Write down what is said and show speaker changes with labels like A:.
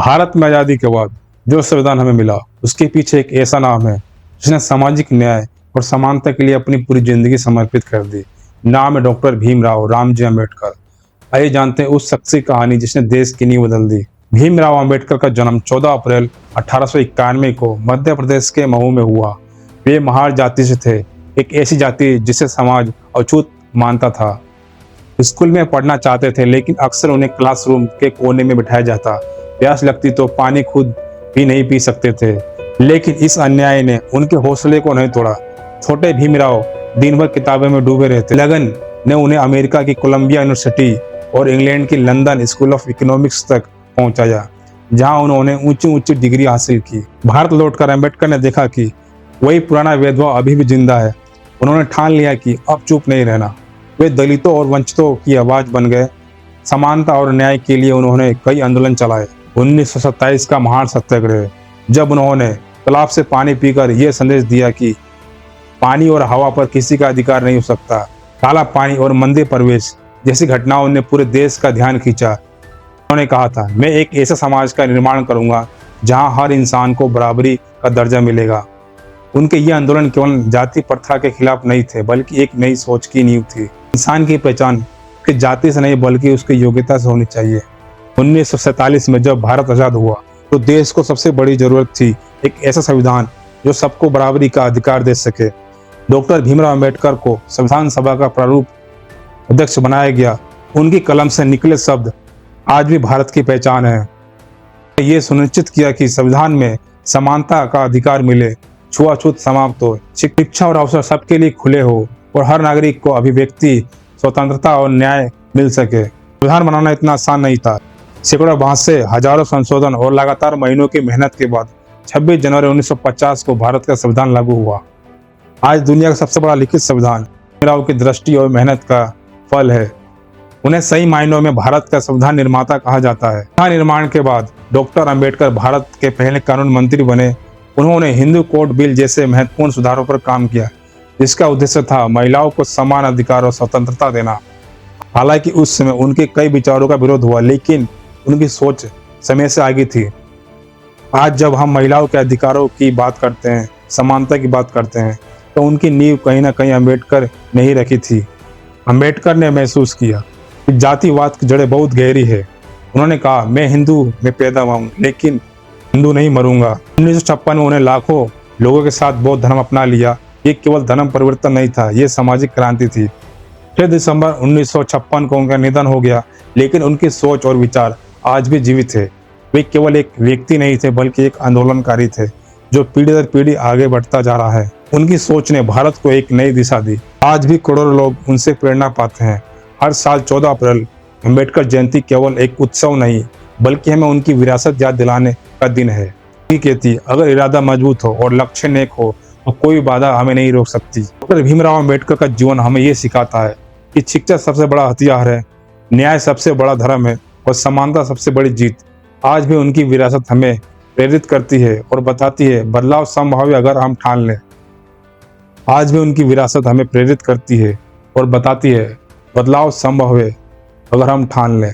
A: भारत में आज़ादी के बाद जो संविधान हमें मिला उसके पीछे एक ऐसा नाम है जिसने सामाजिक न्याय और समानता के लिए अपनी पूरी जिंदगी समर्पित कर दी। नाम है डॉक्टर भीमराव रामजी अम्बेडकर। आइए जानते हैं उस शख्स की कहानी जिसने देश की नींव बदल दी। भीमराव अम्बेडकर का जन्म 14 अप्रैल 1891 को मध्य प्रदेश के महू में हुआ। वे महार जाति से थे, एक ऐसी जाति जिसे समाज अछूत मानता था। स्कूल में पढ़ना चाहते थे लेकिन अक्सर उन्हें क्लासरूम के कोने में बिठाया जाता। प्यास लगती तो पानी खुद भी नहीं पी सकते थे, लेकिन इस अन्याय ने उनके हौसले को नहीं तोड़ा। छोटे भीमराव दिन भर किताबों में डूबे रहते। लगन ने उन्हें अमेरिका की कोलंबिया यूनिवर्सिटी और इंग्लैंड की लंदन स्कूल ऑफ इकोनॉमिक्स तक पहुंचाया, जहां उन्होंने ऊंची ऊंची डिग्री हासिल की। भारत लौटकर अम्बेडकर ने देखा कि वही पुराना भेदभाव अभी भी जिंदा है। उन्होंने ठान लिया कि अब चुप नहीं रहना। वे दलितों और वंचितों की आवाज बन गए। समानता और न्याय के लिए उन्होंने कई आंदोलन चलाए। 1927 का महान सत्याग्रह, जब उन्होंने तालाब से पानी पीकर यह संदेश दिया कि पानी और हवा पर किसी का अधिकार नहीं हो सकता। काला पानी और मंदिर प्रवेश जैसी घटनाओं ने पूरे देश का ध्यान खींचा। उन्होंने कहा था, मैं एक ऐसा समाज का निर्माण करूंगा जहां हर इंसान को बराबरी का दर्जा मिलेगा। उनके ये आंदोलन केवल जाति प्रथा के खिलाफ नहीं थे, बल्कि एक नई सोच की नींव थी। इंसान की पहचान उसकी जाति से नहीं बल्कि उसकी योग्यता से होनी चाहिए। 1947 में जब भारत आजाद हुआ तो देश को सबसे बड़ी जरूरत थी एक ऐसा संविधान जो सबको बराबरी का अधिकार दे सके। डॉक्टर भीमराव अम्बेडकर को संविधान सभा का प्रारूप अध्यक्ष बनाया गया। उनकी कलम से निकले शब्द आज भी भारत की पहचान है। ये सुनिश्चित किया कि संविधान में समानता का अधिकार मिले, छुआछूत समाप्त हो, शिक्षा और अवसर सबके लिए खुले हो और हर नागरिक को अभिव्यक्ति स्वतंत्रता और न्याय मिल सके। संविधान बनाना इतना आसान नहीं था। सैकड़ों भाषा, हजारों संशोधन और लगातार महीनों की मेहनत के बाद 26 जनवरी 1950 को भारत का संविधान लागू हुआ। आज दुनिया का सबसे बड़ा लिखित संविधान भीमराव की दृष्टि और मेहनत का फल है। उन्हें सही मायनों में भारत का संविधान निर्माता कहा जाता है। संविधान निर्माण के बाद डॉक्टर अम्बेडकर भारत के पहले कानून मंत्री बने। उन्होंने हिंदू कोड बिल जैसे महत्वपूर्ण सुधारों पर काम किया, जिसका उद्देश्य था महिलाओं को समान अधिकार और स्वतंत्रता देना। हालांकि उस समय उनके कई विचारों का विरोध हुआ, लेकिन उनकी सोच समय से आगे थी। आज जब हम महिलाओं के अधिकारों की बात करते हैं, समानता की बात करते हैं, तो उनकी नींव कहीं ना कहीं अम्बेडकर ने ही रखी थी। अम्बेडकर ने महसूस किया कि जातिवाद की जड़ें बहुत गहरी है। उन्होंने कहा, मैं हिंदू में पैदा हुआ हूँ लेकिन हिंदू नहीं मरूंगा। 1956 में उन्हें लाखों लोगों के साथ बौद्ध धर्म अपना लिया। ये केवल धर्म परिवर्तन नहीं था, ये सामाजिक क्रांति थी। 6 दिसंबर 1956 को उनका निधन हो गया, लेकिन उनकी सोच और विचार आज भी जीवित है। वे केवल एक व्यक्ति नहीं थे बल्कि एक आंदोलनकारी थे जो पीढ़ी दर पीढ़ी आगे बढ़ता जा रहा है। उनकी सोच ने भारत को एक नई दिशा दी। आज भी करोड़ों लोग उनसे प्रेरणा पाते हैं। हर साल 14 अप्रैल अम्बेडकर जयंती केवल एक उत्सव नहीं बल्कि हमें उनकी विरासत याद दिलाने का दिन है। कहती, अगर इरादा मजबूत हो और लक्ष्य नेक हो तो कोई बाधा हमें नहीं रोक सकती। डॉक्टर भीमराव अम्बेडकर का जीवन हमें ये सिखाता है कि शिक्षा सबसे बड़ा हथियार है, न्याय सबसे बड़ा धर्म है और समानता सबसे बड़ी जीत। आज भी उनकी विरासत हमें प्रेरित करती है और बताती है बदलाव संभव है अगर हम ठान लें। आज भी उनकी विरासत हमें प्रेरित करती है और बताती है बदलाव संभव है अगर हम ठान लें।